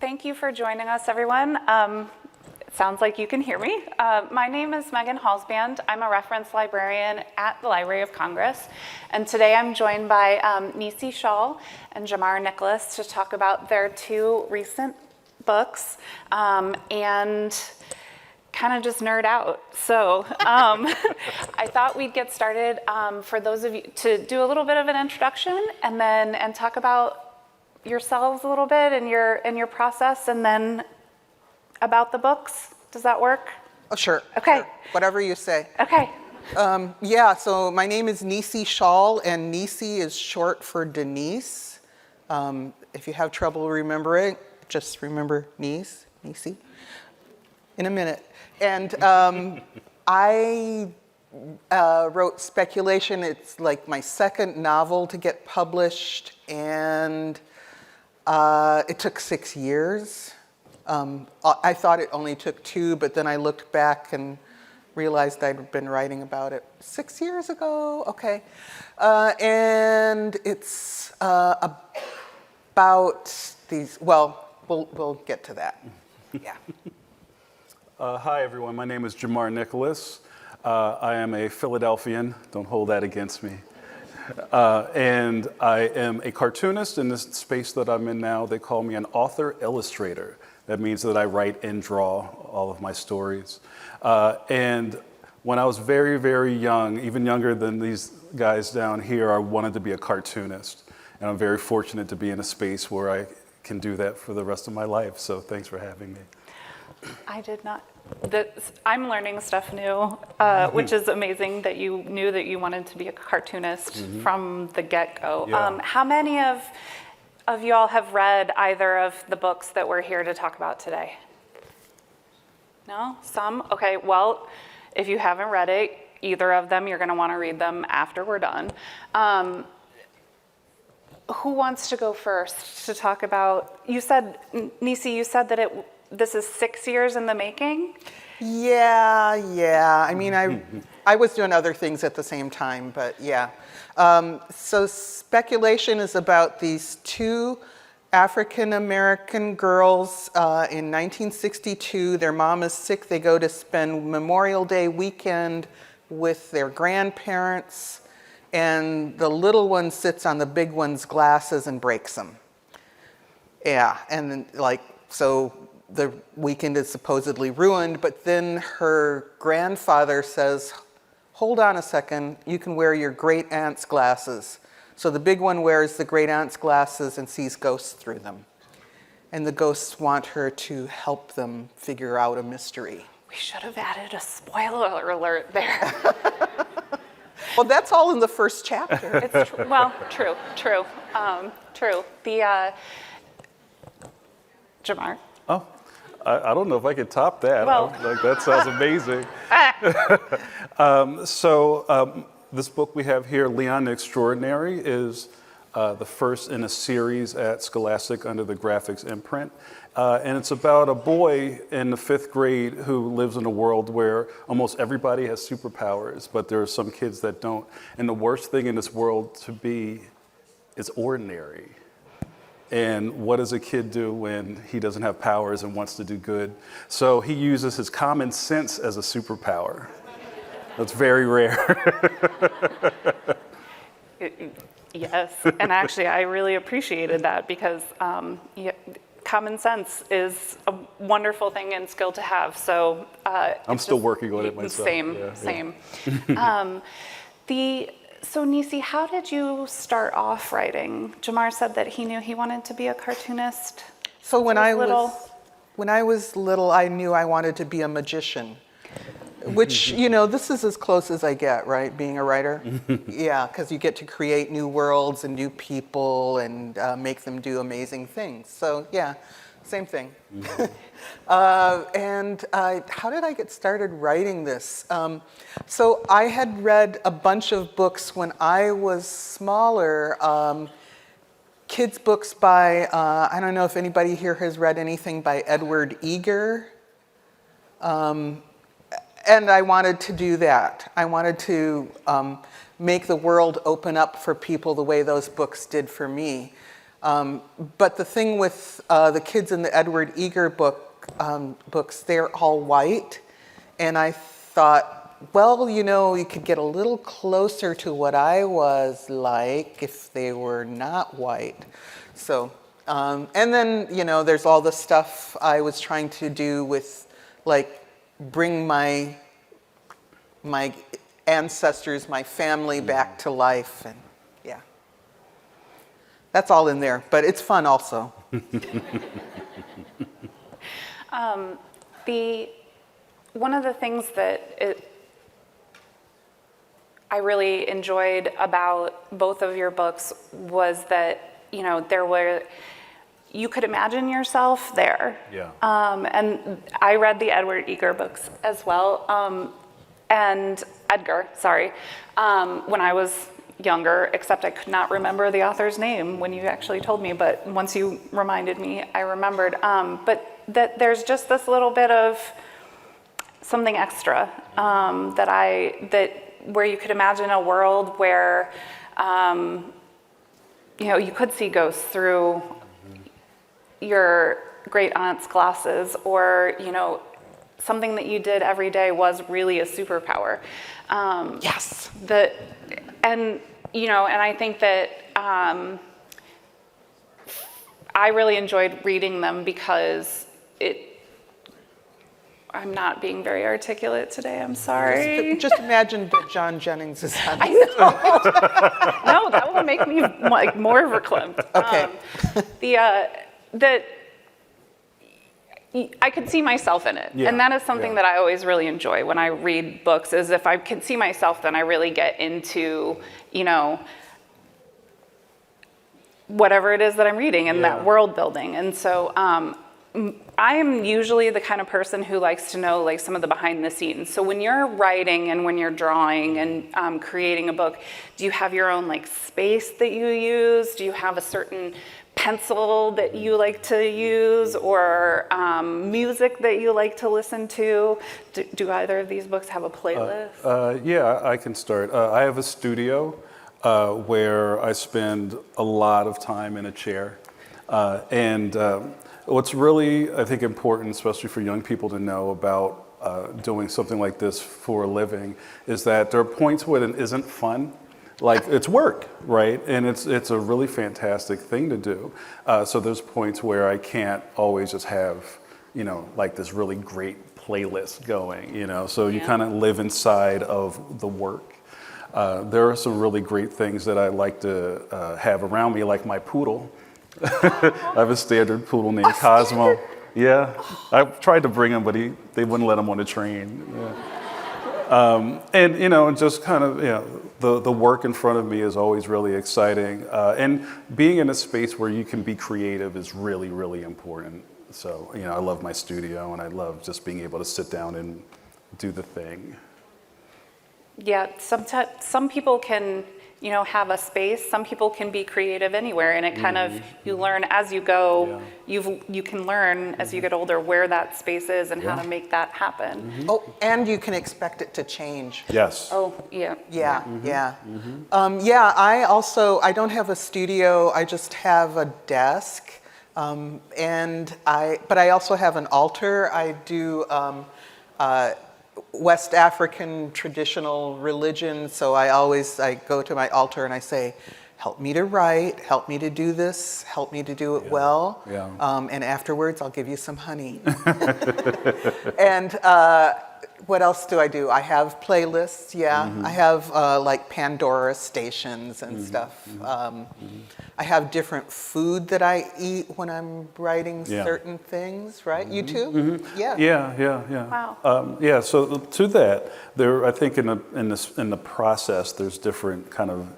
Thank you for joining us, everyone. It sounds like you can hear me. My name is Megan Halsband. I'm a reference librarian at the Library of Congress. And today I'm joined by Nisi Shawl and Jamar Nicholas to talk about their two recent books and kind of just nerd out. So I thought we'd get started for those of you to do a little bit of an introduction and talk about yourselves a little bit and your process, and then about the books. Does that work? Oh, sure. Okay. Sure. Whatever you say. Okay. So my name is Nisi Shawl, and Nisi is short for Denise. If you have trouble remembering, just remember Nisi, in a minute. And I wrote Speculation. It's like my second novel to get published, and it took 6 years. I thought it only took 2, but then I looked back and realized I'd been writing about it 6 years ago. Okay. And it's about these, well, we'll get to that. Yeah. Hi, everyone. My name is Jamar Nicholas. I am a Philadelphian. Don't hold that against me. And I am a cartoonist in this space that I'm in now. They call me an author illustrator. That means that I write and draw all of my stories. And when I was very, very young, even younger than these guys down here, I wanted to be a cartoonist. And I'm very fortunate to be in a space where I can do that for the rest of my life. So thanks for having me. I did not. I'm learning stuff new, which is amazing that you knew that you wanted to be a cartoonist from the get-go. Yeah. How many of you all have read either of the books that we're here to talk about today? No? Some? Okay, well, if you haven't read it, either of them, you're going to want to read them after we're done. Who wants to go first to talk about, Nisi, you said that this is 6 years in the making? Yeah. I mean, I was doing other things at the same time, but yeah. So Speculation is about these two African-American girls in 1962. Their mom is sick. They go to spend Memorial Day weekend with their grandparents, and the little one sits on the big one's glasses and breaks them. Yeah, and then, so the weekend is supposedly ruined, but then her grandfather says, hold on a second, you can wear your great aunt's glasses. So the big one wears the great aunt's glasses and sees ghosts through them. And the ghosts want her to help them figure out a mystery. We should have added a spoiler alert there. Well, that's all in the first chapter. It's true. True. Jamar? Oh, I don't know if I could top that. Well. That sounds amazing. This book we have here, Leon the Extraordinary, is the first in a series at Scholastic under the Graphics imprint. And it's about a boy in the 5th grade who lives in a world where almost everybody has superpowers, but there are some kids that don't. And the worst thing in this world to be is ordinary. And what does a kid do when he doesn't have powers and wants to do good? So he uses his common sense as a superpower. That's very rare. Yes, and actually I really appreciated that because common sense is a wonderful thing and skill to have. So I'm still working on it myself. Same. So Nisi, how did you start off writing? Jamar said that he knew he wanted to be a cartoonist. So when I was little, I knew I wanted to be a magician, which, this is as close as I get, right, being a writer? Yeah, because you get to create new worlds and new people and make them do amazing things. So yeah, same thing. How did I get started writing this? So I had read a bunch of books when I was smaller, kids' books by, I don't know if anybody here has read anything by Edward Eger. And I wanted to do that. I wanted to make the world open up for people the way those books did for me. But the thing with the kids in the Edward Eager books, they're all white. And I thought, well, you know, you could get a little closer to what I was like if they were not white. So, and then, you know, there's all the stuff I was trying to do with, like, bring my ancestors, my family back to life, and yeah. That's all in there, but it's fun also. One of the things that I really enjoyed about both of your books was that, you know, you could imagine yourself there. Yeah. And I read the Edward Eager books as well, and Edgar, sorry, when I was younger, except I could not remember the author's name when you actually told me, but once you reminded me, I remembered. But that there's just this little bit of something extra where you could imagine a world where, you know, you could see ghosts through your great aunt's glasses, or, you know, something that you did every day was really a superpower. Yes. And you know, and I think that I really enjoyed reading them because I'm not being very articulate today, I'm sorry. Just imagine that John Jennings is on I it. know. No, that will make me like more verklempt. Okay. I could see myself in it. Yeah, And that is something yeah. that I always really enjoy when I read books, is if I can see myself, then I really get into, you know, whatever it is that I'm reading and that Yeah. world building. And so I am usually the kind of person who likes to know like some of the behind the scenes. So when you're writing and when you're drawing and creating a book, do you have your own like space that you use? Do you have a certain pencil that you like to use, or music that you like to listen to? Do either of these books have a playlist? Yeah, I can start. I have a studio where I spend a lot of time in a chair. And what's really, I think, important, especially for young people to know about doing something like this for a living, is that there are points when it isn't fun. Like, it's work, right? And it's a really fantastic thing to do. So there's points where I can't always just have, you know, like this really great playlist going, you know? So you Yeah. kind of live inside of the work. There are some really great things that I like to have around me, like my poodle. I have a standard poodle named Cosmo. Yeah, I've tried to bring him, but they wouldn't let him on the train. Yeah. And, you know, just kind of, you know, the work in front of me is always really exciting. And being in a space where you can be creative is really, really important. So, you know, I love my studio, and I love just being able to sit down and do the thing. Yeah, some people can, you know, have a space. Some people can be creative anywhere, and it kind of, you learn as you go. You can learn as you get older where that space is and how to make that happen. Oh, and you can expect it to change. Yes. Oh, yeah. Yeah, yeah. Yeah, I don't have a studio, I just have a desk. But I also have an altar. I do West African traditional religion, so I go to my altar and I say, help me to write, help me to do this, help me to do it well. Yeah. And afterwards, I'll give you some honey. And what else do? I have playlists, yeah. I have like Pandora stations and stuff. I have different food that I eat when I'm writing certain things, right? You too? Yeah. Yeah. Wow. Yeah. So to that, I think in the process, there's different kind of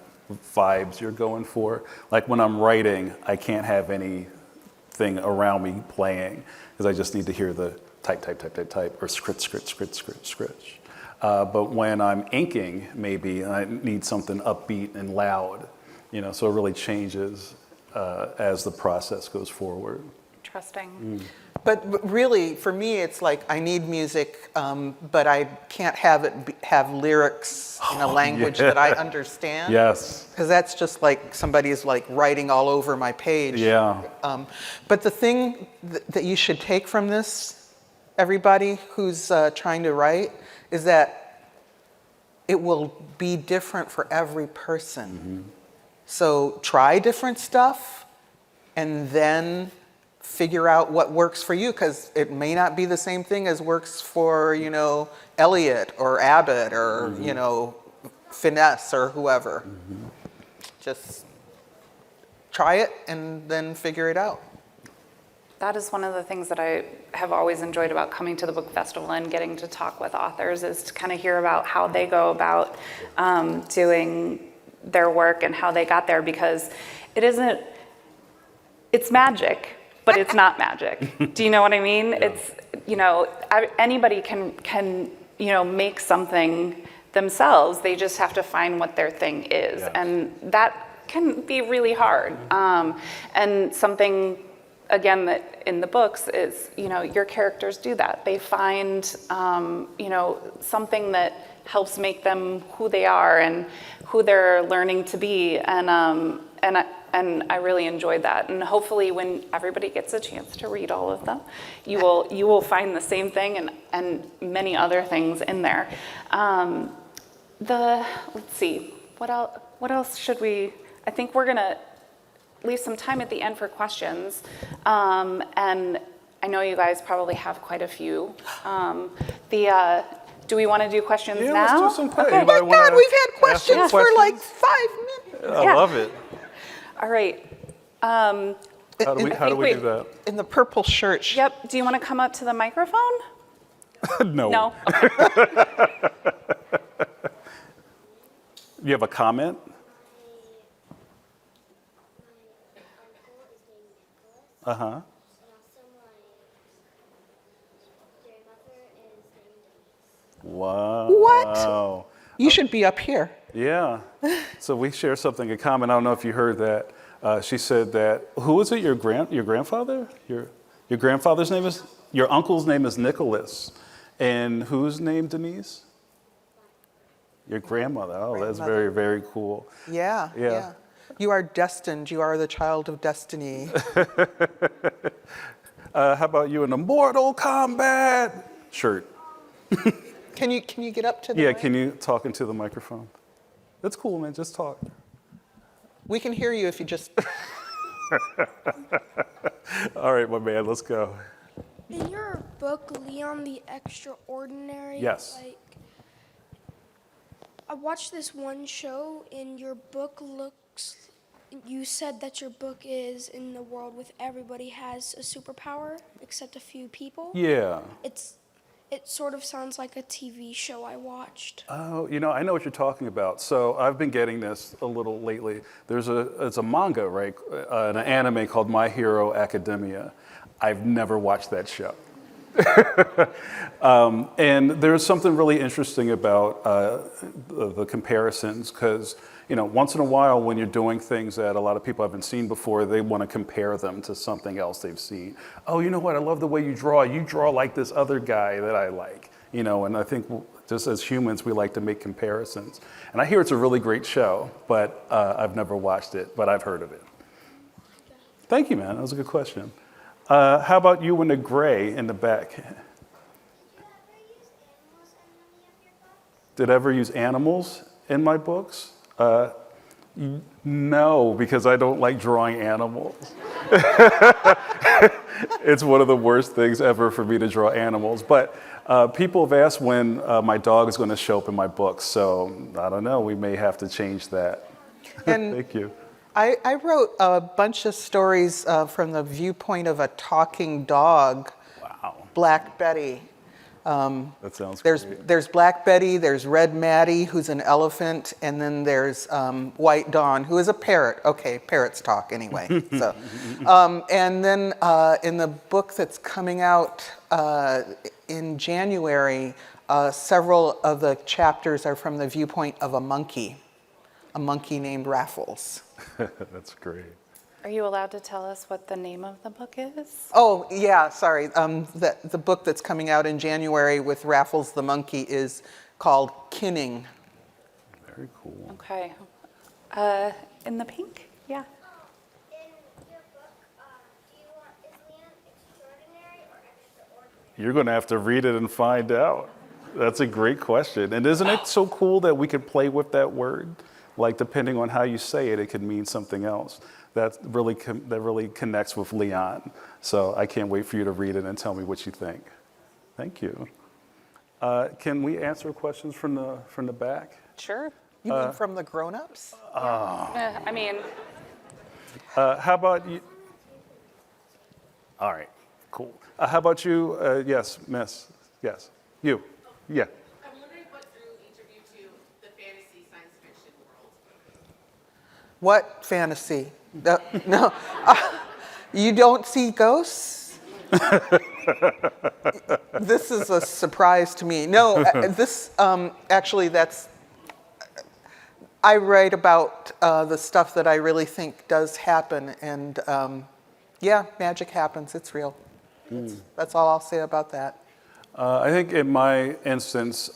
vibes you're going for. Like when I'm writing, I can't have anything around me playing because I just need to hear the type, or scritch. But when I'm inking, maybe I need something upbeat and loud. You know, so it really changes as the process goes forward. Interesting. But really, for me, it's like I need music, but I can't have it have lyrics in a language that I understand. Yes. Because that's just like somebody is like writing all over my page. Yeah. But the thing that you should take from this, everybody who's trying to write, is that it will be different for every person. Mm-hmm. So try different stuff and then figure out what works for you, because it may not be the same thing as works for, Elliot or Abbott or, Finesse or whoever. Mm-hmm. Just try it and then figure it out. That is one of the things that I have always enjoyed about coming to the book festival and getting to talk with authors, is to kind of hear about how they go about doing their work and how they got there, because it's magic, but it's not magic. Do you know what I mean? Yeah. It's, anybody can make something themselves. They just have to find what their thing is. Yes. And that can be really hard. And something, again, that in the books is, your characters do that. They find, something that helps make them who they are and who they're learning to be. And I really enjoyed that. And hopefully when everybody gets a chance to read all of them, you will find the same thing and many other things in there. Let's see, what else should we, I think we're gonna leave some time at the end for questions. And I know you guys probably have quite a few. Do we want to do questions Yeah, now? let's do some questions. Okay. Oh my God, we've had questions some for like questions? 5 minutes. I Yeah. love it. All right. How do we do that? In the purple shirt. Yep. Do you want to come up to the microphone? No. No? Okay. You have a comment? Uh-huh. Wow. What? You should be up here. Yeah. So we share something in common. I don't know if you heard that. She said that, who is it, your grandfather? Your grandfather's name is, your uncle's name is Nicholas. And whose name, Denise? Your grandmother. Oh, that's very, very cool. Yeah, Yeah. yeah. You are destined. You are the child of destiny. How about you in a Mortal Kombat shirt? Can you get up to the Yeah, mic? can you talk into the microphone? That's cool, man. Just talk. We can hear you if you just... All right, my man, let's go. In your book, Leon the Extraordinary, Yes. I watched this one show, and your book you said that your book is in the world with everybody has a superpower except a few people. Yeah. It sort of sounds like a TV show I watched. Oh, I know what you're talking about. So I've been getting this a little lately. It's a manga, right? An anime called My Hero Academia. I've never watched that show. And there's something really interesting about the comparisons, because once in a while when you're doing things that a lot of people haven't seen before, they want to compare them to something else they've seen. Oh, you know what? I love the way you draw. You draw like this other guy that I like. And I think just as humans, we like to make comparisons. And I hear it's a really great show, but I've never watched it, but I've heard of it. Thank you, man. That was a good question. How about you in the gray in the back? Did I ever use animals in my books? No, because I don't like drawing animals. It's one of the worst things ever for me to draw animals. But people have asked when my dog is going to show up in my books, so I don't know. We may have to change that. And Thank you. I wrote a bunch of stories from the viewpoint of a talking dog, Wow, Black Betty. that sounds There's great. Black Betty, there's Red Maddie, who's an elephant, and then there's White Dawn, who is a parrot. Okay, parrots talk anyway. So, and then in the book that's coming out in January, several of the chapters are from the viewpoint of a monkey named Raffles. That's great. Are you allowed to tell us what the name of the book is? Oh, yeah, sorry. The book that's coming out in January with Raffles the Monkey is called Kinning. Very cool. Okay. In the pink? Yeah. In your book, do you want, is Leon extraordinary or extraordinary? You're going to have to read it and find out. That's a great question. And isn't it so cool that we can play with that word? Like, depending on how you say it, it could mean something else. That really connects with Leon. So I can't wait for you to read it and tell me what you think. Thank you. Can we answer questions from the back? Sure. You mean from the grown-ups? I mean, How about you? All right, cool. How about you? Yes, miss. Yes. You. Yeah. I'm wondering what drew each of you to the fantasy science fiction world. What fantasy? No. You don't see ghosts? This is a surprise to me. No, actually, I write about the stuff that I really think does happen, and yeah, magic happens. It's real. That's all I'll say about that. I think in my instance,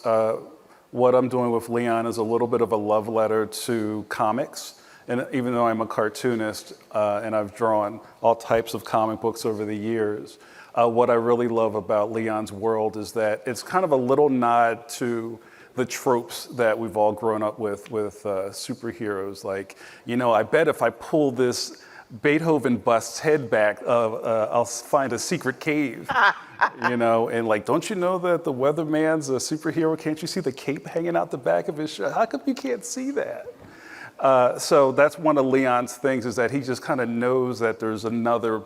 what I'm doing with Leon is a little bit of a love letter to comics. And even though I'm a cartoonist and I've drawn all types of comic books over the years, what I really love about Leon's world is that it's kind of a little nod to the tropes that we've all grown up with superheroes. Like, I bet if I pull this Beethoven bust's head back, I'll find a secret cave, and like, don't you know that the weatherman's a superhero? Can't you see the cape hanging out the back of his shirt? How come you can't see that? So that's one of Leon's things, is that he just kind of knows that there's another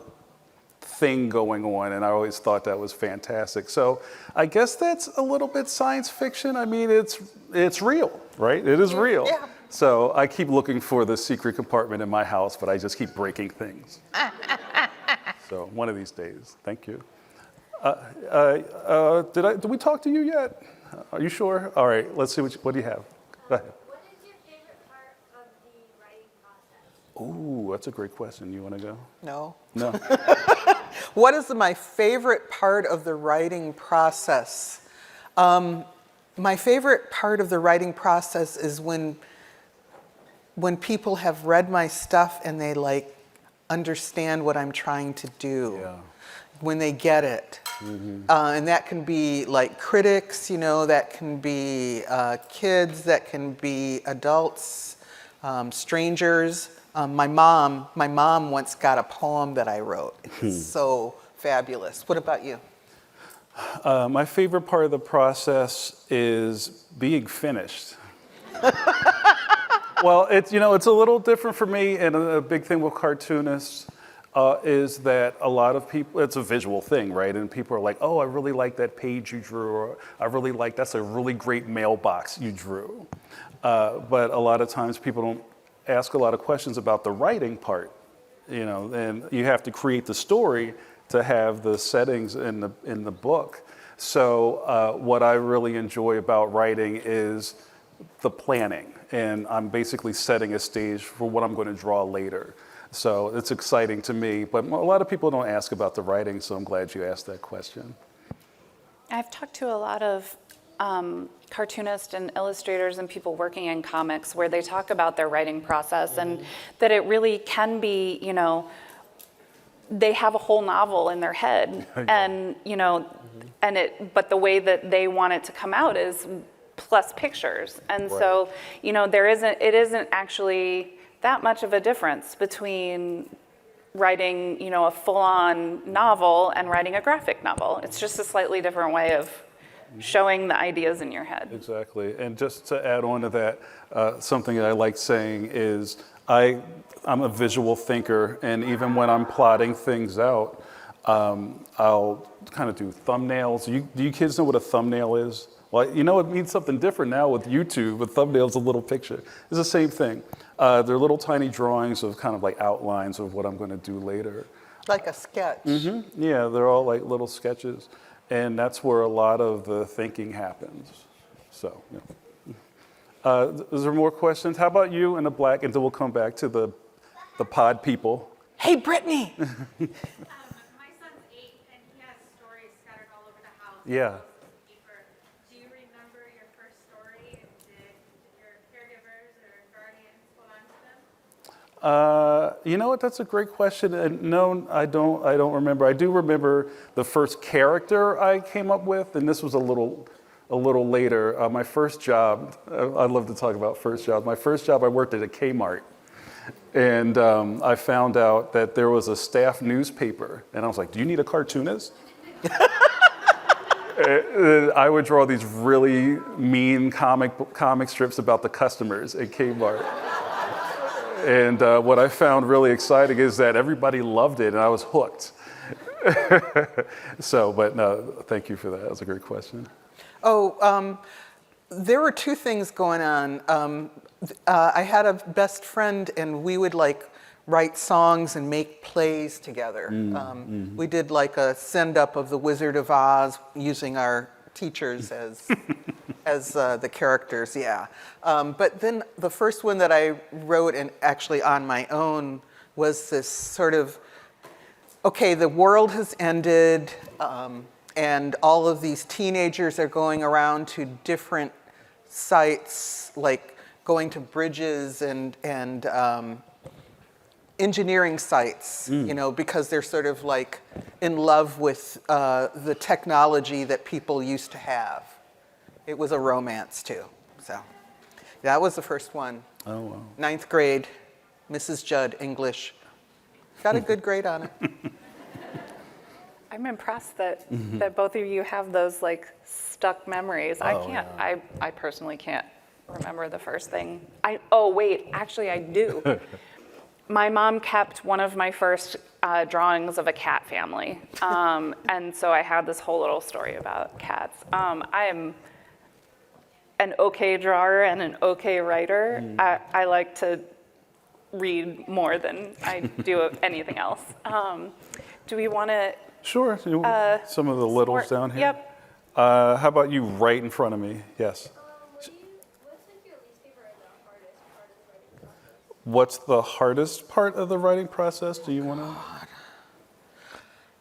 thing going on, and I always thought that was fantastic. So I guess that's a little bit science fiction. I mean, it's real, right? It is real. Yeah. So I keep looking for the secret compartment in my house, but I just keep breaking things. So one of these days. Thank you. Did we talk to you yet? Are you sure? All right, let's see what do you have? Go ahead. What is your favorite part of the writing process? Ooh, that's a great question. You want to go? No. No. What is my favorite part of the writing process? My favorite part of the writing process is when people have read my stuff and they understand what I'm trying to do. Yeah. When they get it. Mm-hmm. And that can be critics, that can be kids, that can be adults, strangers. My mom once got a poem that I wrote. It's so fabulous. What about you? My favorite part of the process is being finished. Well, it's a little different for me, and a big thing with cartoonists is that a lot of people, it's a visual thing, right? And people are like, oh, I really like that page you drew, or I really like, that's a really great mailbox you drew. But a lot of times people don't ask a lot of questions about the writing part, and you have to create the story to have the settings in the book. So what I really enjoy about writing is the planning, and I'm basically setting a stage for what I'm going to draw later. So it's exciting to me, but a lot of people don't ask about the writing, so I'm glad you asked that question. I've talked to a lot of cartoonists and illustrators and people working in comics where they talk about their writing process and that it really can be, they have a whole novel in their head and, but the way that they want it to come out is plus pictures. And so, it isn't actually that much of a difference between writing, a full-on novel and writing a graphic novel. It's just a slightly different way of showing the ideas in your head. Exactly. And just to add on to that, something that I like saying is I'm a visual thinker, and even when I'm plotting things out, I'll kind of do thumbnails. Do you kids know what a thumbnail is? Well, it means something different now with YouTube. A thumbnail's a little picture. It's the same thing. They're little tiny drawings of kind of outlines of what I'm going to do later. Like a sketch. Mm-hmm. Yeah, they're all little sketches. And that's where a lot of the thinking happens. So, is there more questions? How about you in the black? And then we'll come back to the pod people. Hey, Brittany. My son's 8 and he has stories scattered all over the house. Yeah. Paper. Do you remember your first story? And did your caregivers or guardians hold on to them? You know what? That's a great question. And no, I don't remember. I do remember the first character I came up with, and this was a little later. My first job. I love to talk about first jobs. My first job, I worked at a Kmart, and I found out that there was a staff newspaper, and I was like, "Do you need a cartoonist?" I would draw these really mean comic strips about the customers at Kmart. And what I found really exciting is that everybody loved it, and I was hooked. So, but no, thank you for that. That was a great question. Oh, there were two things going on. I had a best friend, and we would like write songs and make plays together. We did like a send-up of The Wizard of Oz using our teachers as the characters, yeah. But then the first one that I wrote, and actually on my own, was this sort of, okay, the world has ended, and all of these teenagers are going around to different sites, like going to bridges and engineering sites, you know, because they're sort of like in love with the technology that people used to have. It was a romance too, so that was the first one. Oh, wow. 9th grade, Mrs. Judd, English. Got a good grade on it. I'm impressed that both of you have those like stuck memories. I can't. I personally can't remember the first thing. Oh wait, actually I do. My mom kept one of my first drawings of a cat family, and so I had this whole little story about cats. I am an okay drawer and an okay writer. I like to read more than I do anything else. Do we want to? Sure. Some of the littles down here. Yep. How about you right in front of me? Yes. What's like your least favorite or the hardest part of the writing process? What's the hardest part of the writing process? Do you want to?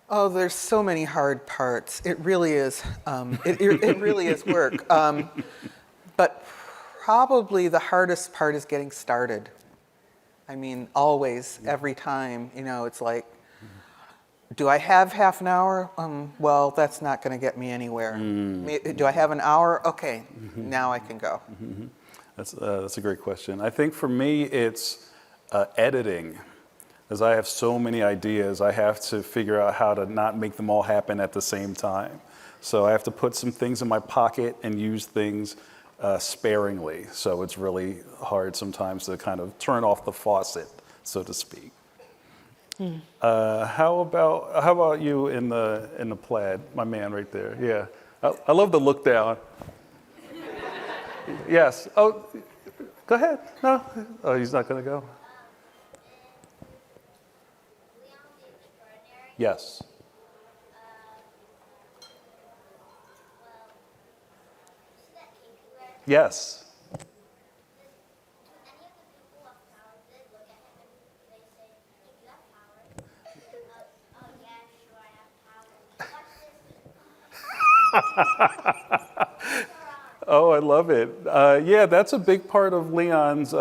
Oh, there's so many hard parts. It really is. It really is work. But probably the hardest part is getting started. I mean, always, every time, you know, it's like, do I have half an hour? Well, that's not going to get me anywhere. Do I have an hour? Okay, now I can go. That's a great question. I think for me, it's editing. As I have so many ideas, I have to figure out how to not make them all happen at the same time. So I have to put some things in my pocket and use things sparingly. So it's really hard sometimes to kind of turn off the faucet, so to speak. How about you in the plaid, my man right there? Yeah, I love the look down. Yes. Oh, go ahead. No. Oh, he's not going to go. Leon the Extraordinary. Yes. Well, you see that cape he wears? Yes. Do any of the people of power did look at him and they say, hey, you have power? Oh yeah, sure I have power. Watch this. Oh, I love it. Yeah, that's a big part of Leon's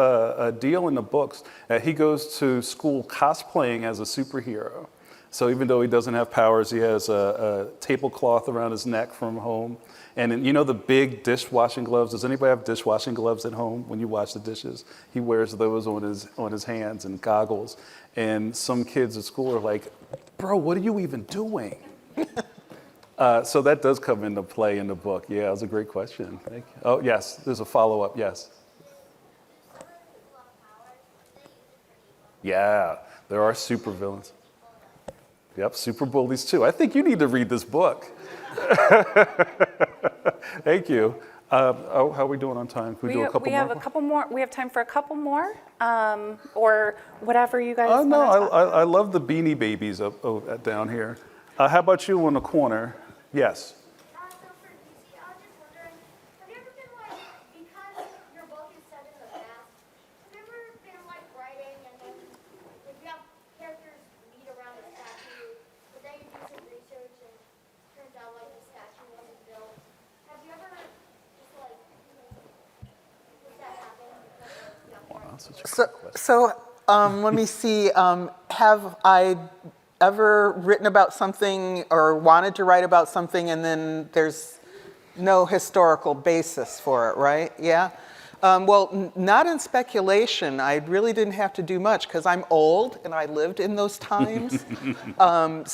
deal in the books. He goes to school cosplaying as a superhero. So even though he doesn't have powers, he has a tablecloth around his neck from home. And you know the big dishwashing gloves? Does anybody have dishwashing gloves at home when you wash the dishes? He wears those on his hands and goggles. And some kids at school are like, bro, what are you even doing? So that does come into play in the book. Yeah, that was a great question. Thank you. Oh, yes, there's a follow-up, yes. Some of the people of power, they use it for evil. Yeah, there are super villains. Yep, super bullies too. I think you need to read this book. Thank you. How are we doing on time? Can we do a couple we more? have a couple more. We have time for a couple more, or whatever you guys Oh, want no, to talk. I love the Beanie Babies down here. How about you in the corner? Yes. So for Lucy, I was just wondering, have you ever been like, because your book is set in the past, have you ever been like writing and then if you have characters Let me see. Have I ever written about something or wanted to write about something and then there's no historical basis for it, right? Yeah? Not in speculation. I really didn't have to do much because I'm old and I lived in those times. The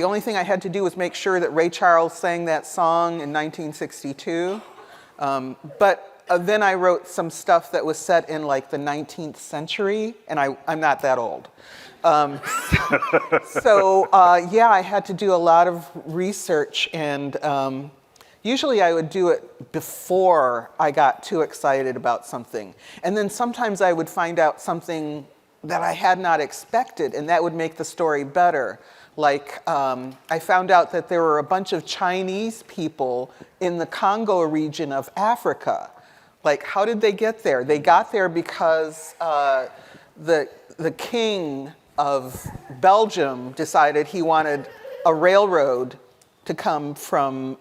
only thing I had to do was make sure that Ray Charles sang that song in 1962. Then I wrote some stuff that was set in like the 19th century, and I'm not that old. I had to do a lot of research, and usually I would do it before I got too excited about something. And then sometimes I would find out something that I had not expected, and that would make the story better. Like, I found out that there were a bunch of Chinese people in the Congo region of Africa. Like, how did they get there? They got there because the king of Belgium decided he wanted a railroad to come from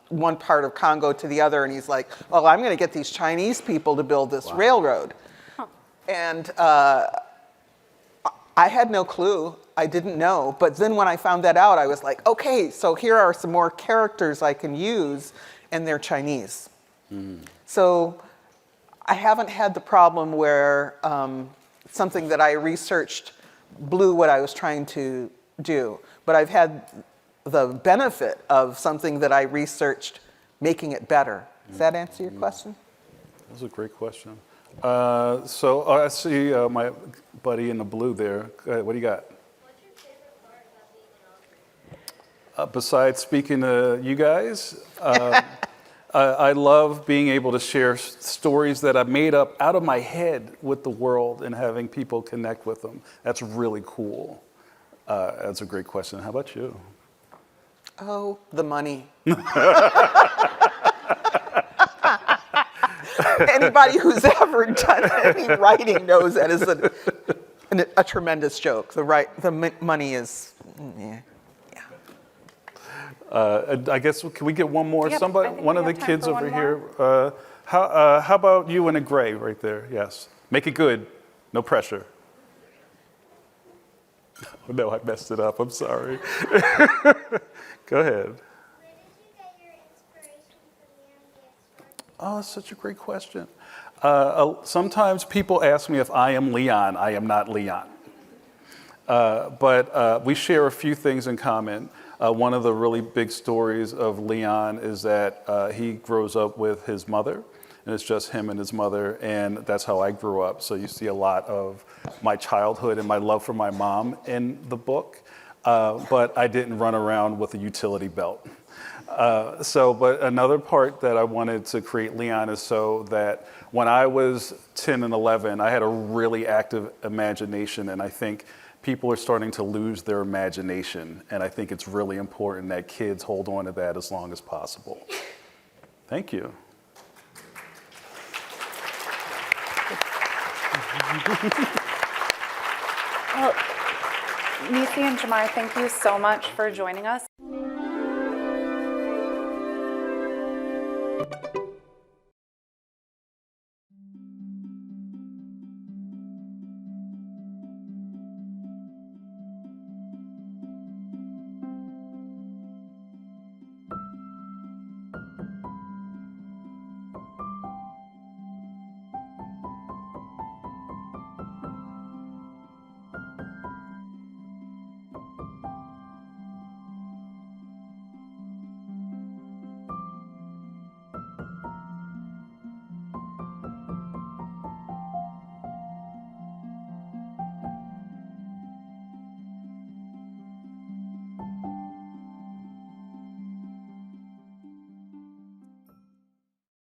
one part of Congo to the other, and he's like, well, I'm going to get these Chinese people to build this railroad. And I had no clue. I didn't know. But then when I found that out, I was like, okay, so here are some more characters I can use, and they're Chinese. So I haven't had the problem where something that I researched blew what I was trying to do. But I've had the benefit of something that I researched making it better. Does that answer your question? That's a great question. I see my buddy in the blue there. Go ahead, what do you got? What's your favorite part about being an author? Besides speaking to you guys, I love being able to share stories that I've made up out of my head with the world and having people connect with them. That's really cool. That's a great question. How about you? Oh, the money. Anybody who's ever done any writing knows that is a tremendous joke. The money is, yeah. I guess, can we get one more? Yep, Somebody, I think one we of the have time kids for over one here. How about you in a gray right there? Yes. Make it good. No pressure. Oh, no, I messed it up. I'm sorry. Go ahead. Where did you get your inspiration for Leon the Explorer? Oh, that's such a great question. Sometimes people ask me if I am Leon. I am not Leon. But we share a few things in common. One of the really big stories of Leon is that he grows up with his mother, and it's just him and his mother, and that's how I grew up. So you see a lot of my childhood and my love for my mom in the book, but I didn't run around with a utility belt. But another part that I wanted to create Leon is so that when I was 10 and 11, I had a really active imagination, and I think people are starting to lose their imagination, and I think it's really important that kids hold on to that as long as possible. Thank you. Well, Nisi and Jamar, thank you so much for joining us.